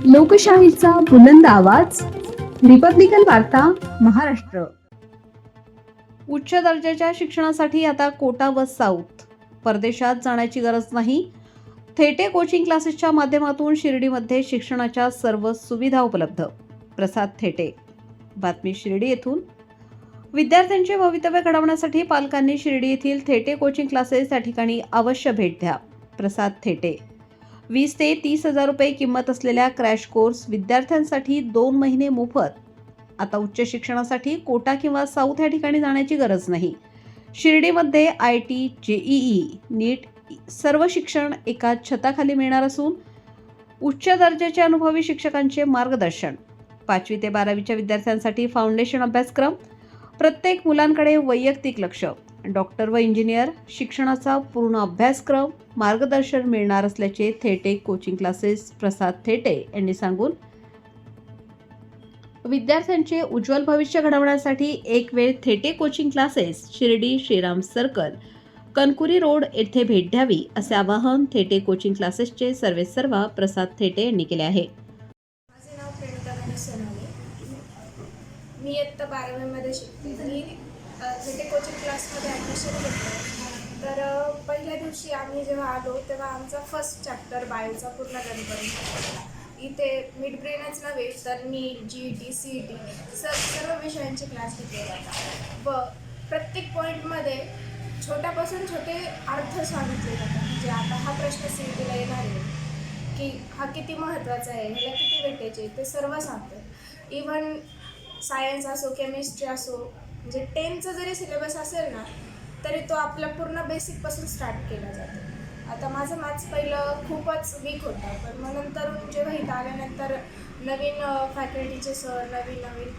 लोकशाहीचा बुलंद आवाज, रिपब्लिकन वार्ता, महाराष्ट्र. उच्च दर्जाच्या शिक्षणासाठी आता कोटा व साऊथ, परदेशात जाण्याची गरज नाही. थेटे कोचिंग क्लासेसच्या माध्यमातून शिर्डीमध्ये शिक्षणाच्या सर्व सुविधा उपलब्ध. प्रसाद थेटे. बातमी शिर्डी येथून. विद्यार्थ्यांचे भवितव्य घडवण्यासाठी पालकांनी शिर्डी येथील थेटे कोचिंग क्लासेस या ठिकाणी अवश्य भेट द्या. प्रसाद थेटे. 20 ते 30,000 रुपये किंमत असलेल्या क्रॅश कोर्स विद्यार्थ्यांसाठी 2 महिने मोफत. आता उच्च शिक्षणासाठी कोटा किंवा साऊथ या ठिकाणी जाण्याची गरज नाही. शिर्डीमध्ये IIT, JEE, नीट सर्व शिक्षण एकाच छताखाली मिळणार असून उच्च दर्जाचे अनुभवी शिक्षकांचे मार्गदर्शन. 5वी ते 12वीच्या विद्यार्थ्यांसाठी फाउंडेशन अभ्यासक्रम. प्रत्येक मुलांकडे वैयक्तिक लक्ष. डॉक्टर व इंजिनियर शिक्षणाचा पूर्ण अभ्यासक्रम मार्गदर्शन मिळणार असल्याचे थेटे कोचिंग क्लासेस प्रसाद थेटे यांनी सांगून विद्यार्थ्यांचे उज्ज्वल भविष्य घडवण्यासाठी एक वेळ Thete coaching classes Shirdi Shriram circle Kankuri road येथे भेट द्यावी असे आवाहन थेटे कोचिंग क्लासेसचे सर्वेसर्वा प्रसाद थेटे यांनी केले आहे. माझे नाव प्रणिता गणेश सोनावणे. मी इयत्ता 12वीमध्ये शिकते. मी थेटे कोचिंग क्लासमध्ये ॲडमिशन घेतलं. तर पहिल्या दिवशी आम्ही जेव्हा आलो तेव्हा आमचा फर्स्ट चॅप्टर बायोचा पूर्ण रन करून झाला. इथे मिड ब्रेनच नव्हे तर नीट, GET, CET सर्व विषयांचे क्लास घेतले जातात व प्रत्येक पॉईंटमध्ये छोट्यापासून छोटे अर्थ सांगितले जातात. म्हणजे आता हा प्रश्न CETला येणार आहे की हा किती महत्त्वाचा आहे, ह्याला किती वेटेज आहे, ते सर्व सांगतात. इव्हन सायन्स असो, केमिस्ट्री असो, म्हणजे 10चं जरी सिलेबस असेल ना तरी तो आपला पूर्ण बेसिकपासून स्टार्ट केला जातो. आता माझं मॅथ्स पहिलं खूपच वीक होता, पण मग नंतर जेव्हा इथं आल्यानंतर नवीन फॅकल्टीचे सर, नवीन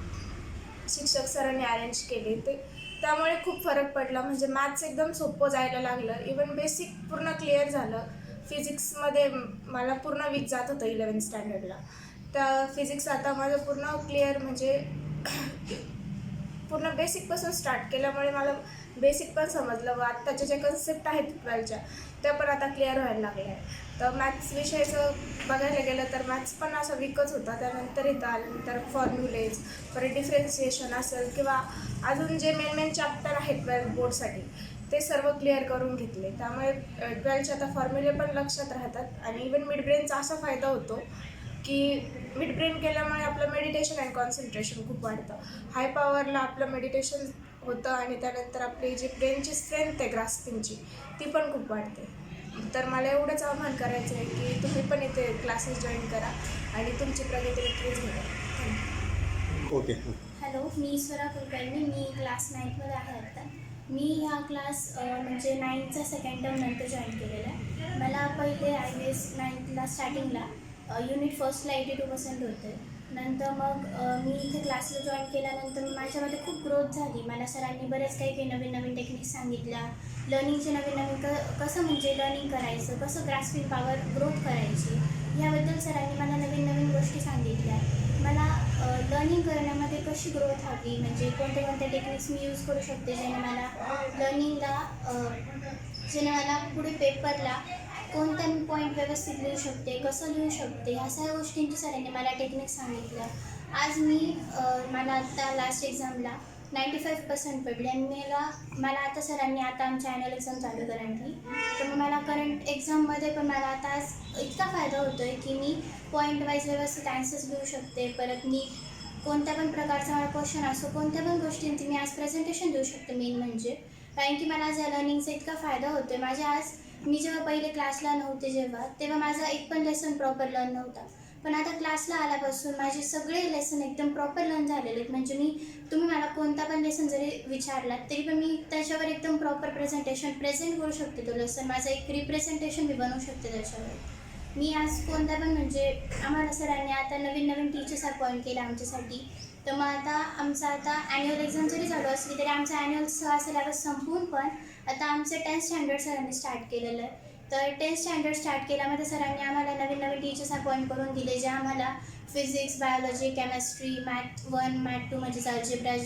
शिक्षक सरांनी अरेंज केले ते त्यामुळे खूप फरक पडला. म्हणजे मॅथ्स एकदम सोपं जायला लागलं. इवन बेसिक पूर्ण क्लिअर झालं. फिजिक्समध्ये मला पूर्ण वीक जात होतं 11th स्टँडर्डला. तर फिजिक्स आता माझं पूर्ण क्लिअर, म्हणजे पूर्ण बेसिकपासून स्टार्ट केल्यामुळे मला बेसिक पण समजलं व आत्ताच्या ज्या कन्सेप्ट आहेत 12च्या त्या पण आता क्लिअर व्हायला लागल्या आहे. तर मॅथ्स विषयाचं बघायला गेलं तर मॅथ्स पण असा वीकच होता. त्यानंतर इथं आल्यानंतर फॉर्म्युलेज, परत डिफरन्सिएशन असेल किंवा अजून जे मेन चॅप्टर आहेत 12th बोर्डसाठी ते सर्व क्लिअर करून घेतले. त्यामुळे 12चे आता फॉर्म्युले पण लक्षात राहतात. आणि इवन मिड ब्रेनचा असा फायदा होतो की मिड ब्रेन केल्यामुळे आपलं मेडिटेशन अँड कॉन्सन्ट्रेशन खूप वाढतं. हाय पॉवरला आपलं मेडिटेशन होतं आणि त्यानंतर आपली जी ब्रेनची स्ट्रेंथ आहे ग्रास्पिंगची ती पण खूप वाढते. तर मला एवढंच आव्हान करायचं आहे की तुम्ही पण इथे क्लासेस जॉईन करा आणि तुमची प्रगती नक्कीच घडा. थँक्यू. ओके. हॅलो, मी ईश्वरा कुलकर्णी. मी क्लास 9मध्ये आहे आत्ता. मी हा क्लास म्हणजे 9चा सेकंड टर्म नंतर जॉईन केलेला आहे. मला पहिले IVS 9ला स्टार्टिंगला युनिट फर्स्टला 82% होते. नंतर मग मी इथे क्लासला जॉईन केल्यानंतर माझ्यामध्ये खूप ग्रोथ झाली. मला सरांनी बरेच काही नवीन टेक्निक्स सांगितल्या. लर्निंगचे नवीन कसं म्हणजे लर्निंग करायचं, कसं ग्रास्पिंग पॉवर ग्रोथ करायची, ह्याबद्दल सरांनी मला नवीन गोष्टी सांगितल्या. मला लर्निंग करण्यामध्ये कशी ग्रोथ हवी, म्हणजे कोणत्या टेक्निक्स मी यूज करू शकते ज्याने मला पुढे पेपरला कोणत्या मी पॉईंट व्यवस्थित लिहू शकते, कसं लिहू शकते, ह्या सगळ्या गोष्टींची सरांनी मला टेक्निक्स सांगितल्या. आज मला आत्ता लास्ट एक्झामला 95% पडले आणि मला आता सरांनी आता आमच्या ॲन्युअल एक्झाम चालू करंटली. तर मग मला करंट एक्झाममध्ये पण मला आता आज इतका फायदा होतो आहे की मी पॉईंट वाईज व्यवस्थित ॲन्सर्स लिहू शकते. परत मी कोणत्या पण प्रकारचा मला क्वेश्चन असो, कोणत्या पण गोष्टींची मी आज प्रेझेंटेशन देऊ शकते. मेन म्हणजे कारण की मला आज या लर्निंगचा इतका फायदा होतो आहे. मी जेव्हा पहिले क्लासला नव्हते तेव्हा माझा एक पण लेसन प्रॉपर लर्न नव्हता. पण आता क्लासला आल्यापासून माझे सगळे लेसन एकदम प्रॉपर लर्न झालेले आहेत. म्हणजे तुम्ही मला कोणता पण लेसन जरी विचारलात तरी पण मी त्याच्यावर एकदम प्रॉपर प्रेझेंट करू शकते. तो लेसन माझं एक रिप्रेझेंटेशन मी बनवू शकते त्याच्यावर. मी आज कोणता पण म्हणजे आम्हाला सरांनी आता नवीन टीचर्स अपॉइंट केले आमच्यासाठी. तर मग आता ॲन्युअल एक्झाम जरी चालू असली तरी आमचा ॲन्युअल सिलेबस संपवून पण आता आमचं 10th स्टँडर्ड सरांनी स्टार्ट केलेलं आहे. तर 10th स्टँडर्ड स्टार्ट केल्यामध्ये सरांनी आम्हाला नवीन टीचर्स अपॉइंट करून दिले, जे आम्हाला physics, biology, chemistry, math 1, math 2 म्हणजे अल्जेब्रा,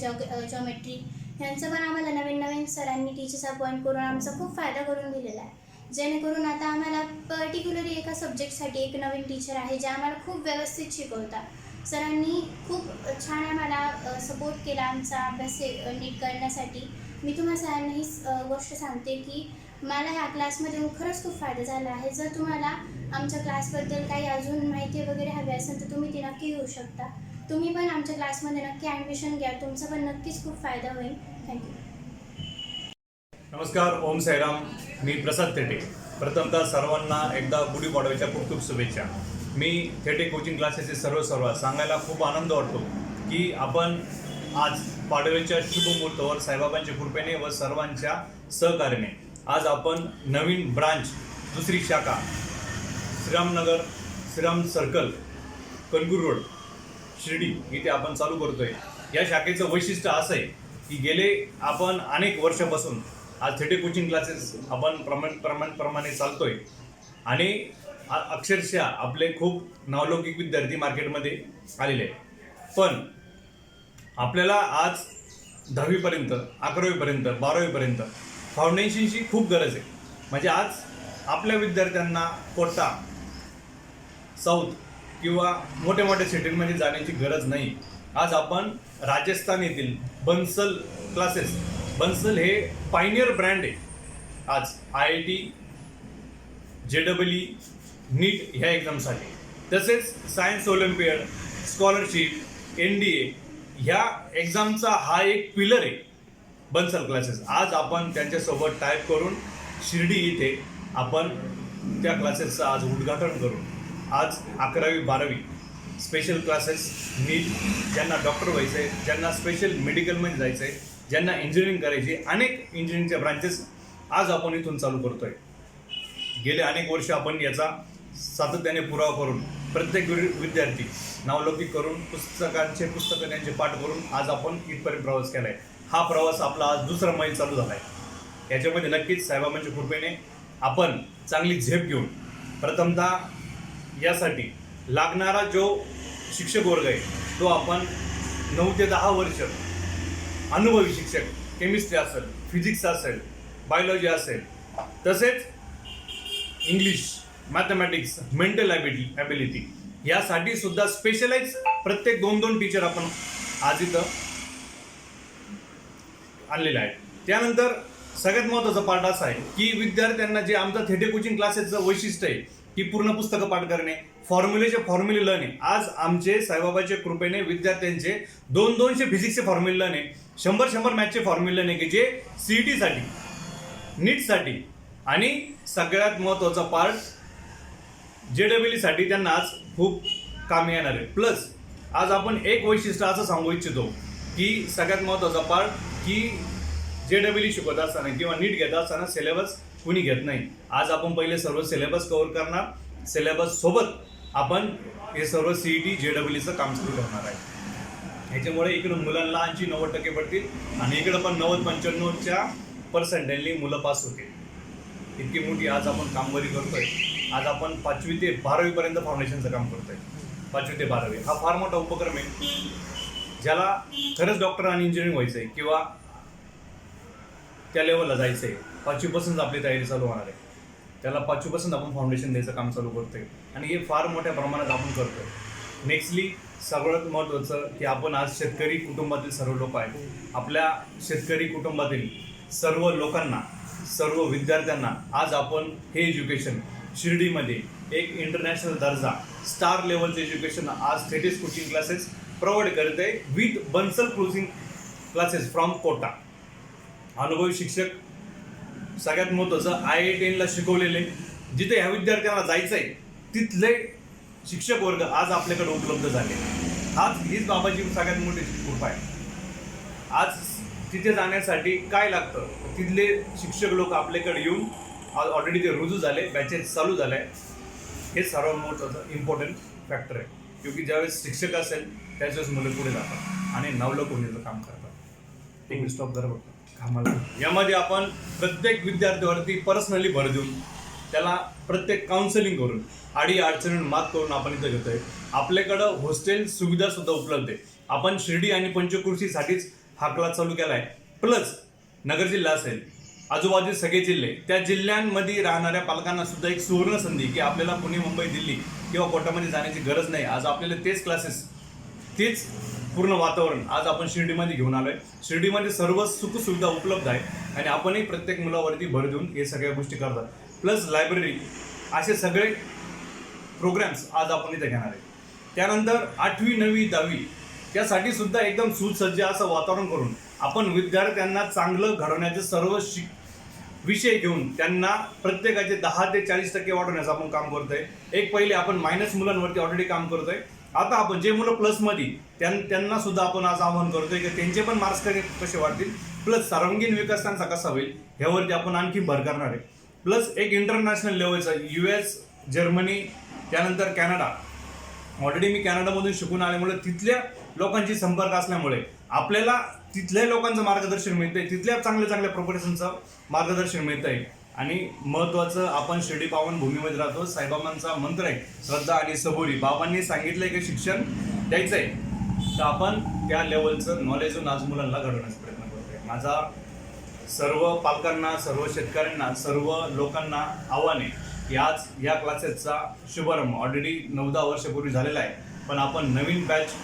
जॉमेट्री ह्यांचं पण आम्हाला नवीन सरांनी टीचर्स अपॉइंट करून आमचा खूप फायदा करून दिलेला आहे. जेणेकरून आता आम्हाला पर्टिक्युलरली एका सब्जेक्टसाठी एक नवीन टीचर आहे जे आम्हाला खूप व्यवस्थित शिकवतात. सरांनी खूप छान आम्हाला सपोर्ट केला आमचा अभ्यास नीट करण्यासाठी. मी तुम्हा सरांना ही गोष्ट सांगते की मला ह्या क्लासमध्ये येऊन खरंच खूप फायदा झाला आहे. जर तुम्हाला आमच्या क्लासबद्दल काही अजून माहिती वगैरे हवी असेल तर तुम्ही ती नक्की घेऊ शकता. तुम्ही पण आमच्या क्लासमध्ये नक्की ॲडमिशन घ्या, तुमचा पण नक्कीच खूप फायदा होईल. थँक्यू. नमस्कार, ओम साईराम. मी प्रसाद थेटे. प्रथमतः सर्वांना एकदा गुढीपाडव्याच्या खूप खूप शुभेच्छा. मी थेटे कोचिंग क्लासेसचे सर्व सांगायला खूप आनंद वाटतो की आपण आज पाडव्याच्या शुभ मुहूर्तावर साईबाबांच्या कृपेने व सर्वांच्या सहकार्याने आज आपण नवीन ब्रांच, दुसरी शाखा श्रीरामनगर, श्रीराम सर्कल, कणकूर रोड, शिर्डी इथे आपण चालू करतोय. या शाखेचं वैशिष्ट्य असं आहे की गेले आपण अनेक वर्षापासून आज थेटे कोचिंग क्लासेस आपण प्रमाणे चालतोय आणि अक्षरशः आपले खूप नावलौकिक विद्यार्थी मार्केटमध्ये आलेले आहेत. पण आपल्याला आज 10वीपर्यंत, 11वीपर्यंत, 12वीपर्यंत फाउंडेशनची खूप गरज आहे. म्हणजे आज आपल्या विद्यार्थ्यांना कोटा, साऊथ किंवा मोठ्या मोठ्या सिटीमध्ये जाण्याची गरज नाही. आज आपण राजस्थान येथील बन्सल क्लासेस, बन्सल हे पायनियर ब्रँड आहे. आज IIT, JEE, नीट ह्या एक्झामसाठी, तसेच सायन्स ऑलिम्पियड, स्कॉलरशिप, NDA ह्या एक्झामचा हा एक पिलर आहे बन्सल क्लासेस. आज आपण त्यांच्यासोबत टाईप करून शिर्डी इथे आपण त्या क्लासेसचं आज उद्घाटन करून आज 11वी 12वी स्पेशल क्लासेस, नीट, ज्यांना डॉक्टर व्हायचं आहे, ज्यांना स्पेशल मेडिकलमध्ये जायचं आहे, ज्यांना इंजिनिअरिंग करायची, अनेक इंजिनिअरिंगच्या ब्रांचेस आज आपण इथून चालू करतोय. गेले अनेक वर्ष आपण याचा सातत्याने पुरावा करून प्रत्येक विद्यार्थी नावलौकिक करून पुस्तकं त्यांचे पाठ करून आज आपण इथपर्यंत प्रवास केला आहे. हा प्रवास आपला आज दुसरा मैल चालू झाला आहे. याच्यामध्ये नक्कीच साईबाबांच्या कृपेने आपण चांगली झेप घेऊन प्रथमतः यासाठी लागणारा जो शिक्षक वर्ग आहे तो आपण 9 ते 10 वर्ष अनुभवी शिक्षक, केमिस्ट्री असेल, फिजिक्स असेल, बायोलॉजी असेल, तसेच इंग्लिश, मॅथमॅटिक्स, मेंटल ॲबिलिटी यासाठी सुद्धा स्पेशलाइज प्रत्येक 2-2 टीचर आपण आज इथं आणलेले आहेत. त्यानंतर सगळ्यात महत्त्वाचा पार्ट असा आहे की विद्यार्थ्यांना जे आमचं थेटे कोचिंग क्लासेसचं वैशिष्ट्य आहे की पूर्ण पुस्तकं पाठ करणे, फॉर्म्युले लर्निंग. आज आमचे साईबाबाच्या कृपेने विद्यार्थ्यांचे 200 फिजिक्सचे फॉर्म्युले लर्न आहे, 100 मॅथचे फॉर्म्युले लर्न आहे की जे CET साठी, नीटसाठी आणि सगळ्यात महत्त्वाचा पार्ट JEE साठी त्यांना आज खूप कामी येणार आहे. प्लस आज आपण एक वैशिष्ट्य असं सांगू इच्छितो की सगळ्यात महत्त्वाचा पार्ट की JEE शिकवत असताना किंवा नीट घेत असताना सिलेबस कुणी घेत नाही. आज आपण पहिले सर्व सिलेबस कव्हर करणार, सिलेबस सोबत आपण हे सर्व CET JEEचं काम सुरू करणार आहे. ह्याच्यामुळे इकडं मुलांना 80-90% पडतील आणि इकडं पण 90-95च्या पर्सेंटेजनी मुलं पास होतील. इतकी मोठी आज आपण कामगिरी करतोय. आज आपण 5वी ते 12वीपर्यंत फाउंडेशनचं काम करतोय. 5वी ते 12वी हा फार मोठा उपक्रम आहे. ज्याला खरंच डॉक्टर आणि इंजिनिअरिंग व्हायचं आहे किंवा त्या लेवलला जायचं आहे, 5वीपासूनच आपली तयारी चालू होणार आहे. त्याला 5वीपासून आपण फाउंडेशन द्यायचं काम चालू करतोय आणि हे फार मोठ्या प्रमाणात आपण करतोय. नेक्स्टली सगळ्यात महत्त्वाचं की आपण आज शेतकरी कुटुंबातील सर्व लोक आहेत. आपल्या शेतकरी कुटुंबातील सर्व लोकांना, सर्व विद्यार्थ्यांना आज आपण हे एज्युकेशन शिर्डीमध्ये एक इंटरनॅशनल दर्जा, स्टार लेवलचं एज्युकेशन आज थेटे कोचिंग क्लासेस प्रोव्हाइड करते with Bansal coaching classes from Kota. अनुभवी शिक्षक, सगळ्यात महत्त्वाचं IIT शिकवलेले, जिथे ह्या विद्यार्थ्यांना जायचं आहे तिथले शिक्षक वर्ग आज आपल्याकडे उपलब्ध झाले. हीच बाबाची सगळ्यात मोठी कृपा आहे. आज तिथे जाण्यासाठी काय लागतं, तिथले शिक्षक लोक आपल्याकडे येऊन ऑलरेडी ते रुजू झाले, बॅचेस चालू झाले. हे सर्वात मोठं इम्पॉर्टंट फॅक्टर आहे. क्योंकि ज्यावेळेस शिक्षक असेल त्यावेळेस मुलं पुढे जातात आणि नवलक होण्याचं काम करतात. एक स्टॉप करा बघा कामाला. यामध्ये आपण प्रत्येक विद्यार्थ्यावरती पर्सनली भर देऊन त्याला प्रत्येक काउन्सिलिंग करून अडी अडचणींवर मात करून आपण इथं घेतोय. आपल्याकडं हॉस्टेल सुविधा सुद्धा उपलब्ध आहे. आपण शिर्डी आणि पंचक्रोशीसाठीच हा क्लास चालू केला आहे. प्लस नगर जिल्हा असेल, आजूबाजूचे सगळे जिल्हे, त्या जिल्ह्यांमध्ये राहणाऱ्या पालकांना सुद्धा एक सुवर्ण संधी की आपल्याला पुणे, मुंबई, दिल्ली किंवा कोटामध्ये जाण्याची गरज नाही. आज आपल्याला तेच क्लासेस, तेच पूर्ण वातावरण आज आपण शिर्डीमध्ये घेऊन आलोय. शिर्डीमध्ये सर्व सुखसुविधा उपलब्ध आहे आणि आपणही प्रत्येक मुलावरती भर देऊन हे सगळ्या गोष्टी करतात. प्लस लायब्ररी, असे सगळे प्रोग्राम्स आज आपण इथे घेणार आहे. त्यानंतर 8वी, 9वी, 10वी त्यासाठी सुद्धा एकदम सुसज्ज असं वातावरण करून आपण विद्यार्थ्यांना चांगलं घडवण्याचे सर्व विषय घेऊन त्यांना प्रत्येकाचे 10 ते 40% वाढवण्याचं आपण काम करतोय. एक पहिले आपण मायनस मुलांवरती ऑलरेडी काम करतोय. आता आपण जे मुलं प्लसमध्ये त्यांना सुद्धा आपण आज आवाहन करतोय की त्यांचे पण मार्क्स कसे वाढतील, प्लस सर्वांगीण विकास त्यांचा कसा होईल ह्यावरती आपण आणखी भर करणार आहे. प्लस एक इंटरनॅशनल लेवलचा US, जर्मनी, त्यानंतर कॅनडा. ऑलरेडी मी कॅनडामधून शिकून आल्यामुळे तिथल्या लोकांची संपर्क असल्यामुळे आपल्याला तिथल्या लोकांचं मार्गदर्शन मिळतंय, तिथल्या चांगल्या चांगल्या प्रोफेशनचं मार्गदर्शन मिळतंय. आणि महत्त्वाचं, आपण शिर्डी पावन भूमीमध्ये राहतो. साईबाबांचा मंत्र आहे श्रद्धा आणि सबुरी. बाबांनी सांगितलंय की शिक्षण द्यायचं आहे, तर आपण त्या लेवलचं नॉलेज आज मुलांना घडवण्याचा प्रयत्न करतोय. माझा सर्व पालकांना, सर्व शेतकऱ्यांना, सर्व लोकांना आव्हान आहे की आज या क्लासेसचा शुभारंभ ऑलरेडी 9-10 वर्षापूर्वी झालेला आहे, पण आपण नवीन बॅच,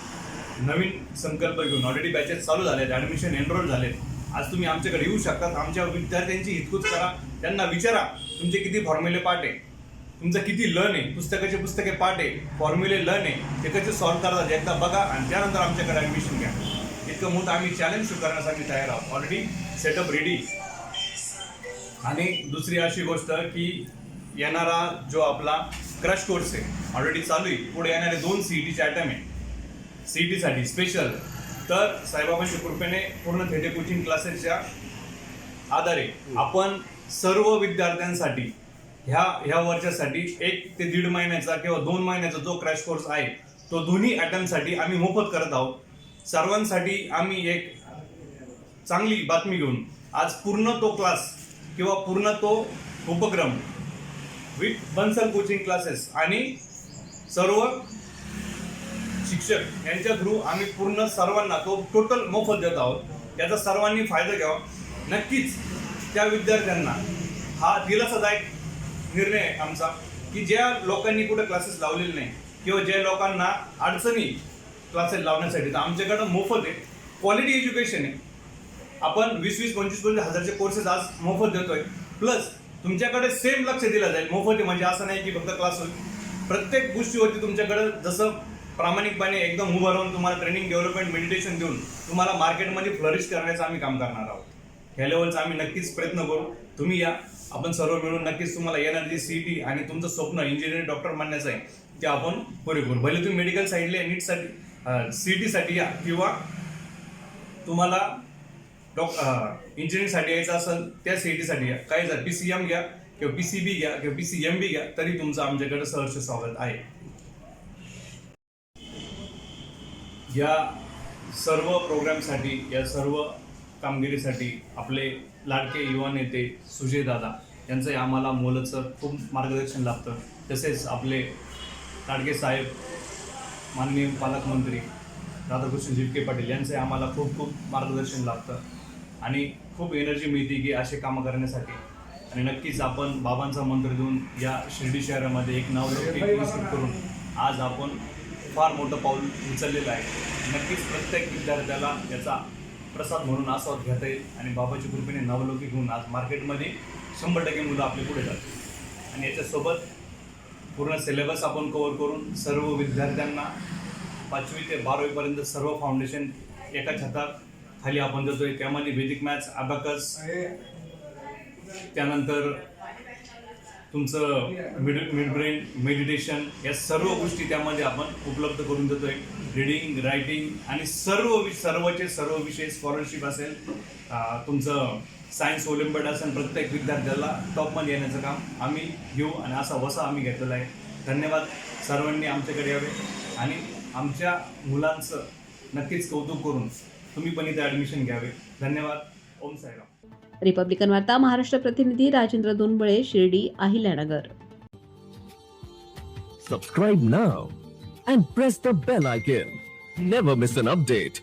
नवीन संकल्प घेऊन ऑलरेडी बॅचेस चालू झाले आहेत, ॲडमिशन एनरोल झालेत. आज तुम्ही आमच्याकडे येऊ शकतात. आमच्या विद्यार्थ्यांची हितकूच करा, त्यांना विचारा तुमचे किती फॉर्म्युले पाठ आहे, तुमचं किती लर्न आहे, पुस्तके पाठ आहे, फॉर्म्युले लर्न आहे, ते कसे सॉल्व्ह करतात एकदा बघा आणि त्यानंतर आमच्याकडे ॲडमिशन घ्या. इतकं मोठं आम्ही चॅलेंज स्वीकारण्यासाठी तयार आहोत. Already setup ready. आणि दुसरी अशी गोष्ट की येणारा जो आपला क्रॅश कोर्स आहे ऑलरेडी चालू आहे. पुढे येणारे 2 CETचे आयटम आहे CETसाठी स्पेशल. तर साईबाबांच्या कृपेने पूर्ण थेटे कोचिंग क्लासेसच्या आधारे आपण सर्व विद्यार्थ्यांसाठी ह्या वर्षासाठी 1 ते 1.5 महिन्याचा किंवा 2 महिन्याचा जो क्रॅश कोर्स आहे तो दोन्ही आयटमसाठी आम्ही मोफत करत आहोत. सर्वांसाठी आम्ही एक चांगली बातमी घेऊन आज पूर्ण तो क्लास किंवा पूर्ण तो उपक्रम विथ बन्सल कोचिंग क्लासेस आणि सर्व शिक्षक यांच्या थ्रू आम्ही पूर्ण सर्वांना तो टोटल मोफत देत आहोत. याचा सर्वांनी फायदा घ्यावा. नक्कीच त्या विद्यार्थ्यांना हा दिलासादायक निर्णय आहे आमचा की ज्या लोकांनी कुठे क्लासेस लावलेले नाही किंवा ज्या लोकांना अडचणी क्लासेस लावण्यासाठी, तर आमच्याकडं मोफत आहे, क्वालिटी एज्युकेशन आहे. आपण 20-20, 25-25 हजारचे कोर्सेस आज मोफत देतोय. प्लस तुमच्याकडे सेम लक्ष दिलं जाईल. मोफत आहे म्हणजे असं नाही की फक्त क्लास होईल, प्रत्येक गोष्टीवरती तुमच्याकडे जसं प्रामाणिकपणे एकदम उभं राहून तुम्हाला ट्रेनिंग, डेव्हलपमेंट, मेडिटेशन देऊन तुम्हाला मार्केटमध्ये फ्लरिश करण्याचं आम्ही काम करणार आहोत. ह्या लेवलचा आम्ही नक्कीच प्रयत्न करू. तुम्ही या, आपण सर्व मिळून नक्कीच तुम्हाला येणार जी CET आणि तुमचं स्वप्न इंजिनिअरिंग डॉक्टर बनण्याचं आहे ते आपण पुरे करू. भले तुम्ही मेडिकल साईडला नीटसाठी CETसाठी या किंवा तुम्हाला इंजिनिअरिंगसाठी यायचं असेल त्या CETसाठी या. काही जर PCM घ्या किंवा PCB घ्या किंवा PCMB घ्या तरी तुमचं आमच्याकडे सहर्ष स्वागत आहे. या सर्व प्रोग्रामसाठी, या सर्व कामगिरीसाठी आपले लाडके युवा नेते सुजय दादा यांचंही आम्हाला मोलाचं खूप मार्गदर्शन लाभतं. तसेच आपले लाडके साहेब माननीय पालकमंत्री राधाकृष्ण जिटके पाटील यांचंही आम्हाला खूप खूप मार्गदर्शन लाभतं आणि खूप एनर्जी मिळते की असे कामं करण्यासाठी. आणि नक्कीच आपण बाबांचा मंत्र देऊन या शिर्डी शहरामध्ये एक नावलौकिक विकसित करून आज आपण फार मोठं पाऊल उचललेलं आहे. नक्कीच प्रत्येक विद्यार्थ्याला याचा प्रसाद म्हणून आस्वाद घेता येईल आणि बाबाच्या कृपेने नावलौकिक होऊन आज मार्केटमध्ये 100% मुलं आपले पुढे जातात. आणि याच्यासोबत पूर्ण सिलेबस आपण कव्हर करून सर्व विद्यार्थ्यांना 5वी ते 12वीपर्यंत सर्व फाउंडेशन एका छताखाली आपण देतोय. त्यामध्ये वैदिक मॅथ्स, अबॅकस, त्यानंतर तुमचं मिड ब्रेन, मेडिटेशन, या सर्व गोष्टी त्यामध्ये आपण उपलब्ध करून देतोय. रीडिंग, रायटिंग आणि सर्वचे सर्व विषय, स्कॉलरशिप असेल, तुमचं सायन्स ओलिम्पियाड असेल, प्रत्येक विद्यार्थ्याला टॉपमध्ये येण्याचं काम आम्ही घेऊ आणि असा वसा आम्ही घेतलेला आहे. धन्यवाद. सर्वांनी आमच्याकडे यावे आणि आमच्या मुलांचं नक्कीच कौतुक करून तुम्ही पण इथे ॲडमिशन घ्यावे. धन्यवाद. ओम साईराम. रिपब्लिकन वार्ता महाराष्ट्र प्रतिनिधी Rajendra दोनबळे, Shirdi, Ahilyanagar. Subscribe now and press the bell icon. Never miss an update.